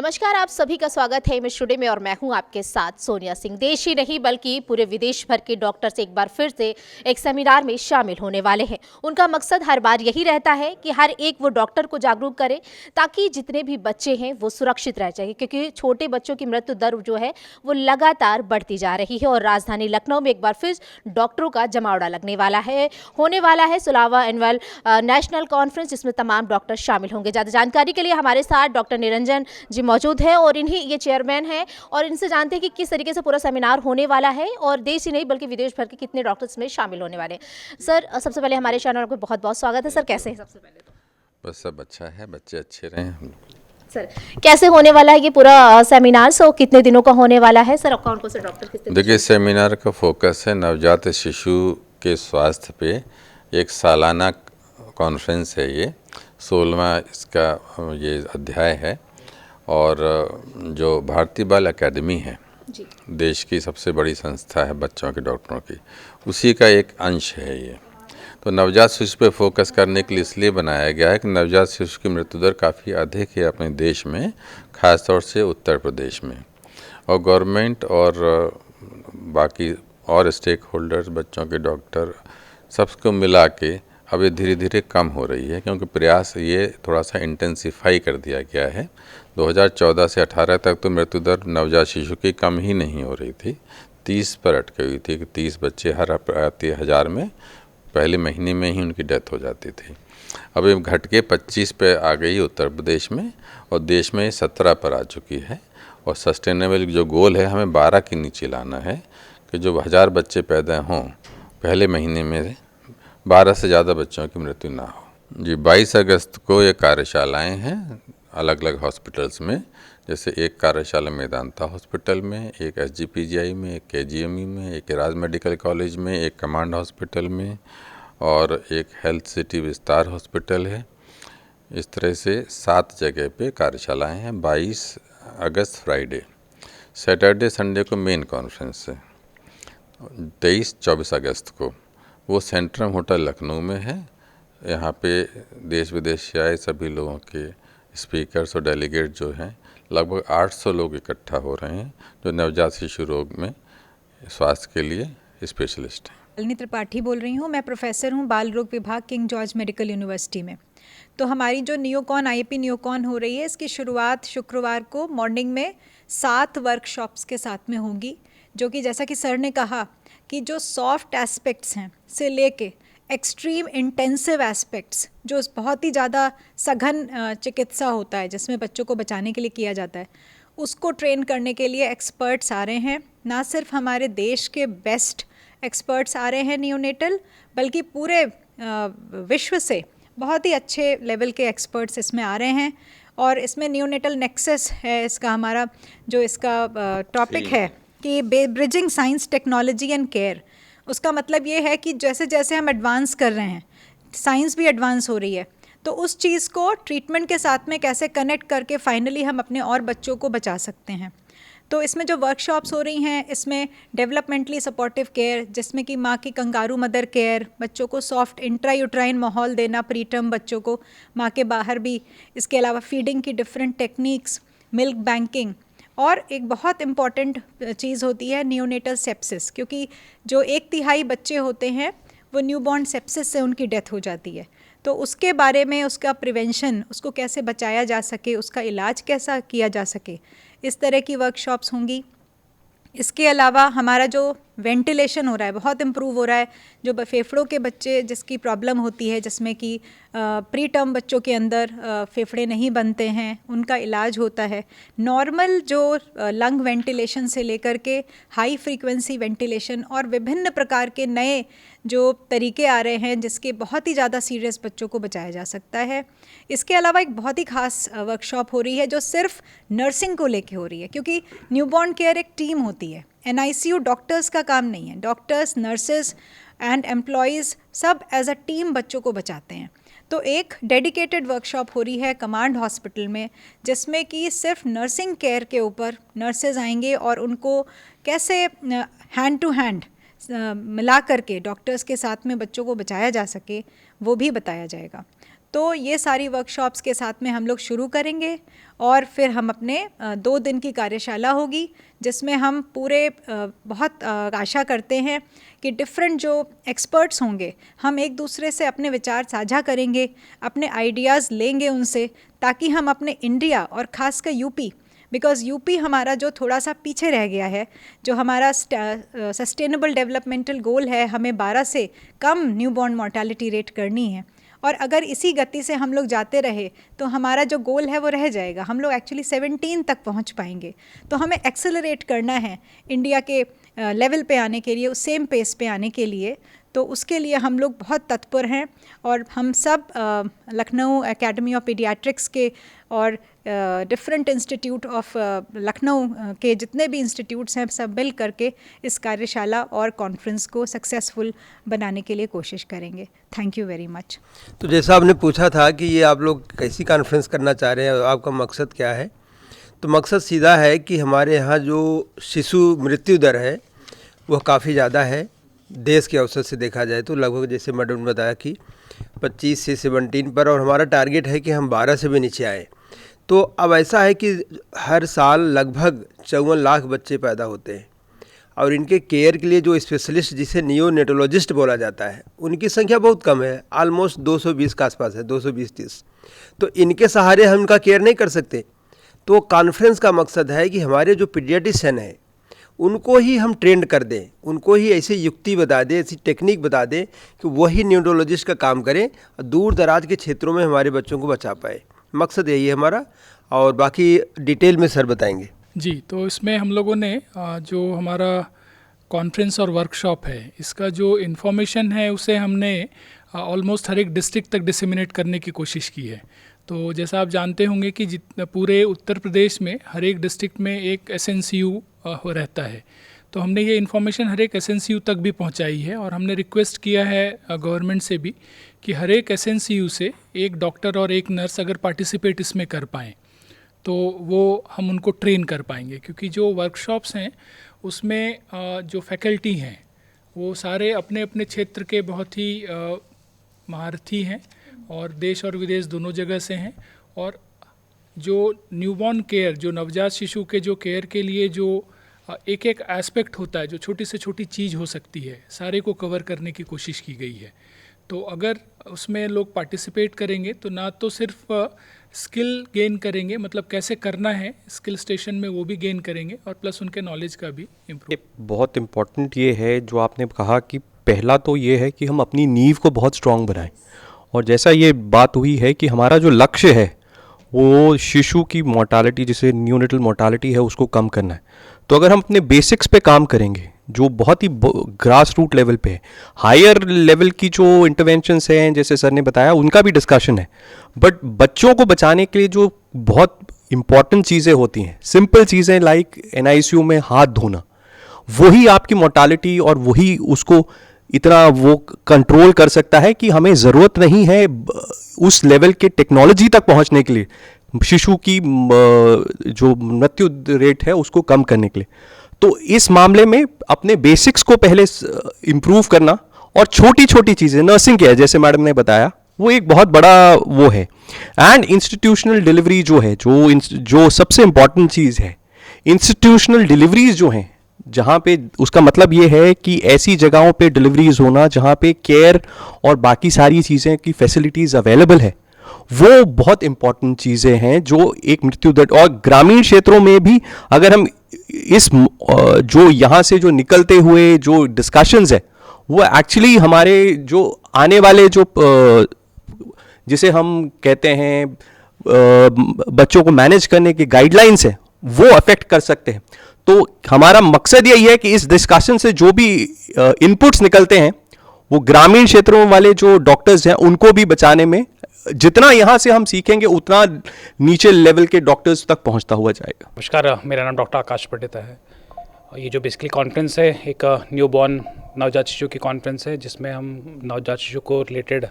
नमस्कार, आप सभी का स्वागत है इमेज टुडे में और मैं हूं आपके साथ सोनिया सिंह। देश ही नहीं बल्कि पूरे विदेश भर के डॉक्टर्स एक बार फिर से एक सेमिनार में शामिल होने वाले हैं। उनका मकसद हर बार यही रहता है कि हर एक वो डॉक्टर को जागरूक करे ताकि जितने भी बच्चे हैं वो सुरक्षित रह जाए, क्योंकि छोटे बच्चों की मृत्यु दर जो है वो लगातार बढ़ती जा रही है। और राजधानी लखनऊ में एक बार फिर डॉक्टरों का जमावड़ा लगने वाला है, होने वाला है 16वां एनुअल नेशनल कॉन्फ्रेंस, जिसमें तमाम डॉक्टर शामिल होंगे। ज़्यादा जानकारी के लिए हमारे साथ डॉक्टर निरंजन जी मौजूद है और इन्हीं ये चेयरमैन हैं और इनसे जानते हैं कि किस तरीके से पूरा सेमिनार होने वाला है और देश ही नहीं बल्कि विदेश भर के कितने डॉक्टर्स में शामिल होने वाले हैं। सर, सबसे पहले हमारे चैनल पर बहुत बहुत स्वागत है। सर, कैसे हैं? सबसे पहले तो बस सब अच्छा है, बच्चे अच्छे रहें। सर, कैसे होने वाला है ये पूरा सेमिनार? कितने दिनों का होने वाला है सर? कौन कौन से डॉक्टर कितने? देखिए, सेमिनार का फोकस है नवजात शिशु के स्वास्थ्य पे। एक सालाना कॉन्फ्रेंस है ये, 16वां इसका ये अध्याय है। और जो भारतीय बाल अकेडमी है जी, देश की सबसे बड़ी संस्था है बच्चों के डॉक्टरों की, उसी का एक अंश है ये। तो नवजात शिशु पे फोकस करने के लिए इसलिए बनाया गया है कि नवजात शिशु की मृत्यु दर काफ़ी अधिक है अपने देश में, ख़ासतौर से उत्तर प्रदेश में। और गवर्नमेंट और बाकी और स्टेक होल्डर्स, बच्चों के डॉक्टर, सबको मिला के अब ये धीरे धीरे कम हो रही है, क्योंकि प्रयास ये थोड़ा सा इंटेंसिफाई कर दिया गया है। 2014 से 18 तक तो मृत्यु दर नवजात शिशु की कम ही नहीं हो रही थी, 30 पर अटकी हुई थी कि 30 बच्चे हर प्रति 1000 में पहले महीने में ही उनकी डेथ हो जाती थी। अब ये घट के 25 पे आ गई उत्तर प्रदेश में और देश में 17 पर आ चुकी है। और सस्टेनेबल जो गोल है, हमें 12 के नीचे लाना है कि जो 1000 बच्चे पैदा हों पहले महीने में 12 से ज़्यादा बच्चों की मृत्यु ना हो। जी, 22 अगस्त को ये कार्यशालाएँ हैं अलग अलग हॉस्पिटल्स में। जैसे एक कार्यशाला मेदांता हॉस्पिटल में, एक SGPGI में, एक KGME में, एक राज मेडिकल कॉलेज में, एक कमांड हॉस्पिटल में और एक हेल्थ सिटी विस्तार हॉस्पिटल है। इस तरह से 7 जगह पे कार्यशालाएँ हैं। 22 अगस्त फ्राइडे, सैटरडे संडे को मेन कॉन्फ्रेंस है। 23-24 अगस्त को वो सेंट्रम होटल लखनऊ में है। यहाँ पे देश विदेश से आए सभी लोगों के स्पीकर्स और डेलीगेट जो हैं, लगभग 800 लोग इकट्ठा हो रहे हैं जो नवजात शिशु रोग में स्वास्थ्य के लिए स्पेशलिस्ट हैं। शालिनी त्रिपाठी बोल रही हूँ। मैं प्रोफेसर हूँ बाल रोग विभाग किंग जॉर्ज मेडिकल यूनिवर्सिटी में। तो हमारी जो नियोकॉन IAP नियोकॉन हो रही है, इसकी शुरुआत शुक्रवार को मॉर्निंग में 7 वर्कशॉप्स के साथ में होंगी, जो कि जैसा कि सर ने कहा कि जो सॉफ्ट एस्पेक्ट्स हैं से लेके एक्सट्रीम इंटेंसिव एस्पेक्ट्स, जो बहुत ही ज़्यादा सघन चिकित्सा होता है जिसमें बच्चों को बचाने के लिए किया जाता है, उसको ट्रेन करने के लिए एक्सपर्ट्स आ रहे हैं। ना सिर्फ हमारे देश के बेस्ट एक्सपर्ट्स आ रहे हैं नियोनेटल, बल्कि पूरे विश्व से बहुत ही अच्छे लेवल के एक्सपर्ट्स इसमें आ रहे हैं। और इसमें नियोनेटल नेक्सस है इसका, हमारा जो इसका टॉपिक है कि bridging science technology and care. उसका मतलब ये है कि जैसे जैसे हम एडवांस कर रहे हैं, साइंस भी एडवांस हो रही है, तो उस चीज़ को ट्रीटमेंट के साथ में कैसे कनेक्ट करके फाइनली हम अपने और बच्चों को बचा सकते हैं। तो इसमें जो वर्कशॉप्स हो रही हैं, इसमें डेवलपमेंटली सपोर्टिव केयर, जिसमें कि माँ की कंगारू मदर केयर, बच्चों को सॉफ्ट इंट्रायूट्राइन माहौल देना प्री टर्म बच्चों को, माँ के बाहर भी। इसके अलावा फीडिंग की डिफरेंट टेक्निक्स, मिल्क बैंकिंग, और एक बहुत इम्पॉर्टेंट चीज़ होती है नियोनेटल सेप्सिस, क्योंकि जो 1/3 बच्चे होते हैं वो न्यूबॉर्न सेप्सिस से उनकी डेथ हो जाती है। तो उसके बारे में, उसका प्रिवेंशन, उसको कैसे बचाया जा सके, उसका इलाज कैसा किया जा सके, इस तरह की वर्कशॉप्स होंगी। इसके अलावा हमारा जो वेंटिलेशन हो रहा है बहुत इम्प्रूव हो रहा है। जो फेफड़ों के बच्चे जिसकी प्रॉब्लम होती है, जिसमें कि प्री टर्म बच्चों के अंदर फेफड़े नहीं बनते हैं, उनका इलाज होता है। नॉर्मल जो लंग वेंटिलेशन से लेकर के हाई फ्रीक्वेंसी वेंटिलेशन और विभिन्न प्रकार के नए जो तरीके आ रहे हैं जिसके बहुत ही ज़्यादा सीरियस बच्चों को बचाया जा सकता है। इसके अलावा एक बहुत ही खास वर्कशॉप हो रही है जो सिर्फ नर्सिंग को लेके हो रही है, क्योंकि न्यूबॉर्न केयर एक टीम होती है। NICU डॉक्टर्स का काम नहीं है, डॉक्टर्स, नर्सेज एंड एम्प्लॉयज़ सब एज अ टीम बच्चों को बचाते हैं। तो एक डेडिकेटेड वर्कशॉप हो रही है कमांड हॉस्पिटल में, जिसमें कि सिर्फ नर्सिंग केयर के ऊपर नर्सेज आएंगे और उनको कैसे हैंड टू हैंड मिला करके डॉक्टर्स के साथ में बच्चों को बचाया जा सके, वो भी बताया जाएगा। तो ये सारी वर्कशॉप्स के साथ में हम लोग शुरू करेंगे और फिर हम अपने 2 दिन की कार्यशाला होगी जिसमें हम पूरे बहुत आशा करते हैं कि डिफरेंट जो एक्सपर्ट्स होंगे हम एक दूसरे से अपने विचार साझा करेंगे, अपने आइडियाज़ लेंगे उनसे, ताकि हम अपने इंडिया और ख़ासकर यूपी, बिकॉज़ यूपी हमारा जो थोड़ा सा पीछे रह गया है, जो हमारा सस्टेनेबल डेवलपमेंटल गोल है, हमें 12 से कम न्यूबॉर्न मोर्टालिटी रेट करनी है और अगर इसी गति से हम लोग जाते रहे तो हमारा जो गोल है वो रह जाएगा। हम लोग एक्चुअली 17 तक पहुंच पाएंगे, तो हमें एक्सेलरेट करना है इंडिया के लेवल पे आने के लिए, उस सेम पेस पे आने के लिए। तो उसके लिए हम लोग बहुत तत्पर हैं और हम सब लखनऊ एकेडमी ऑफ पीडियाट्रिक्स के और डिफरेंट इंस्टीट्यूट ऑफ लखनऊ के जितने भी इंस्टीट्यूट्स हैं सब मिल करके इस कार्यशाला और कॉन्फ्रेंस को सक्सेसफुल बनाने के लिए कोशिश करेंगे। Thank you very much. तो जैसा आपने पूछा था कि ये आप लोग कैसी कॉन्फ्रेंस करना चाह रहे हैं और आपका मकसद क्या है, तो मकसद सीधा है कि हमारे यहाँ जो शिशु मृत्यु दर है वह काफ़ी ज़्यादा है। देश के अवसर से देखा जाए तो लगभग जैसे मैडम ने बताया कि 25 से 17 पर, और हमारा टारगेट है कि हम 12 से भी नीचे आए। तो अब ऐसा है कि हर साल लगभग 54 लाख बच्चे पैदा होते हैं और इनके केयर के लिए जो स्पेशलिस्ट जिसे नियोनेटोलॉजिस्ट बोला जाता है उनकी संख्या बहुत कम है, ऑलमोस्ट 220 के आसपास है, 220-30। तो इनके सहारे हम इनका केयर नहीं कर सकते। तो कॉन्फ्रेंस का मकसद है कि हमारे जो पीडियाट्रिशियन है उनको ही हम ट्रेंड कर दें, उनको ही ऐसी युक्ति बता दें, ऐसी टेक्निक बता दें कि वही न्यूरोलॉजिस्ट का काम करें और दूर दराज के क्षेत्रों में हमारे बच्चों को बचा पाए। मकसद यही है हमारा, और बाकी डिटेल में सर बताएंगे। जी, तो इसमें हम लोगों ने जो हमारा कॉन्फ्रेंस और वर्कशॉप है इसका जो इन्फॉर्मेशन है उसे हमने ऑलमोस्ट हर एक डिस्ट्रिक्ट तक डिसेमिनेट करने की कोशिश की है। तो जैसा आप जानते होंगे कि पूरे उत्तर प्रदेश में हर एक डिस्ट्रिक्ट में एक SNCU रहता है, तो हमने ये इन्फॉर्मेशन हर एक SNCU तक भी पहुंचाई है और हमने रिक्वेस्ट किया है गवर्नमेंट से भी कि हर एक SNCU से एक डॉक्टर और एक नर्स अगर पार्टिसिपेट इसमें कर पाएँ तो वो हम उनको ट्रेन कर पाएंगे, क्योंकि जो वर्कशॉप्स हैं उसमें जो फैकल्टी हैं वो सारे अपने अपने क्षेत्र के बहुत ही महारथी हैं और देश और विदेश दोनों जगह से हैं। और जो न्यूबॉर्न केयर, जो नवजात शिशु के जो केयर के लिए जो एक एक एस्पेक्ट होता है, जो छोटी से छोटी चीज़ हो सकती है, सारे को कवर करने की कोशिश की गई है। तो अगर उसमें लोग पार्टिसिपेट करेंगे तो ना तो सिर्फ स्किल गेन करेंगे, मतलब कैसे करना है स्किल स्टेशन में वो भी गेन करेंगे, और प्लस उनके नॉलेज का भी इम्प्रूव। बहुत इम्पोर्टेंट ये है जो आपने कहा कि पहला तो ये है कि हम अपनी नींव को बहुत स्ट्रॉन्ग बनाएं, और जैसा ये बात हुई है कि हमारा जो लक्ष्य है वो शिशु की मोर्टालिटी, जिसे न्यूनेटल मोर्टालिटी है, उसको कम करना है। तो अगर हम अपने बेसिक्स पे काम करेंगे जो बहुत ही ग्रास रूट लेवल पे है, हायर लेवल की जो इंटरवेंशंस हैं जैसे सर ने बताया उनका भी डिस्कशन है, बट बच्चों को बचाने के लिए जो बहुत इंपॉर्टेंट चीज़ें होती हैं, सिंपल चीज़ें लाइक NICU में हाथ धोना, वही आपकी मोर्टालिटी और वही उसको इतना वो कंट्रोल कर सकता है कि हमें ज़रूरत नहीं है उस लेवल के टेक्नोलॉजी तक पहुंचने के लिए शिशु की जो मृत्यु रेट है उसको कम करने के लिए। तो इस मामले में अपने बेसिक्स को पहले इम्प्रूव करना और छोटी छोटी चीज़ें, नर्सिंग केयर जैसे मैडम ने बताया, वो एक बहुत बड़ा वो है। एंड इंस्टीट्यूशनल डिलीवरी जो है, जो सबसे इम्पॉर्टेंट चीज़ है, इंस्टीट्यूशनल डिलीवरीज जो हैं, जहाँ पे उसका मतलब ये है कि ऐसी जगहों पे डिलीवरीज होना जहाँ पे केयर और बाकी सारी चीज़ें की फैसिलिटीज़ अवेलेबल है, वो बहुत इंपॉर्टेंट चीज़ें हैं जो एक मृत्यु दर। और ग्रामीण क्षेत्रों में भी अगर हम इस जो यहाँ से जो निकलते हुए जो डिस्कशंस है वो एक्चुअली हमारे जो आने वाले जो जिसे हम कहते हैं बच्चों को मैनेज करने की गाइडलाइंस है वो अफेक्ट कर सकते हैं। तो हमारा मकसद यही है कि इस डिस्कशन से जो भी इनपुट्स निकलते हैं वो ग्रामीण क्षेत्रों वाले जो डॉक्टर्स हैं उनको भी बचाने में, जितना यहाँ से हम सीखेंगे उतना नीचे लेवल के डॉक्टर्स तक पहुँचता हुआ जाएगा। नमस्कार, मेरा नाम डॉक्टर आकाश पंडित है। ये जो बेसिकली कॉन्फ्रेंस है एक न्यूबॉर्न नवजात शिशु की कॉन्फ्रेंस है, जिसमें हम नवजात शिशु को रिलेटेड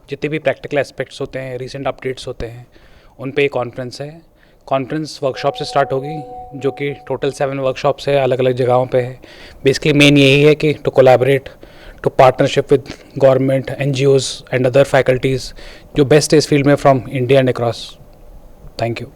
जितने भी प्रैक्टिकल एस्पेक्ट्स होते हैं, रिसेंट अपडेट्स होते हैं, उन पे ये कॉन्फ्रेंस है। कॉन्फ्रेंस वर्कशॉप से स्टार्ट होगी, जो कि टोटल 7 वर्कशॉप्स है, अलग अलग जगहों पे है। बेसिकली मेन यही है कि to collaborate to partnership with government, NGOs and other faculties जो best है इस field में from India and across. Thank you.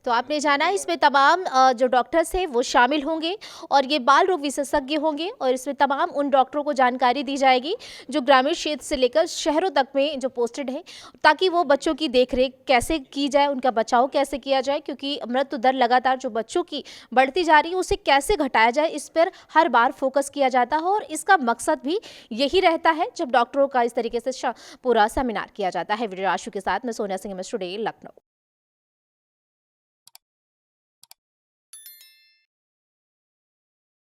तो आपने जाना इसमें तमाम जो डॉक्टर्स हैं वो शामिल होंगे और ये बाल रोग विशेषज्ञ होंगे और इसमें तमाम उन डॉक्टरों को जानकारी दी जाएगी जो ग्रामीण क्षेत्र से लेकर शहरों तक में जो पोस्टेड हैं, ताकि वो बच्चों की देखरेख कैसे की जाए, उनका बचाव कैसे किया जाए, क्योंकि मृत्यु दर लगातार जो बच्चों की बढ़ती जा रही है उसे कैसे घटाया जाए, इस पर हर बार फोकस किया जाता है और इसका मकसद भी यही रहता है जब डॉक्टरों का इस तरीके से पूरा सेमिनार किया जाता है। वीडियो आशु के साथ मैं सोनिया सिंह, MS टुडे, लखनऊ।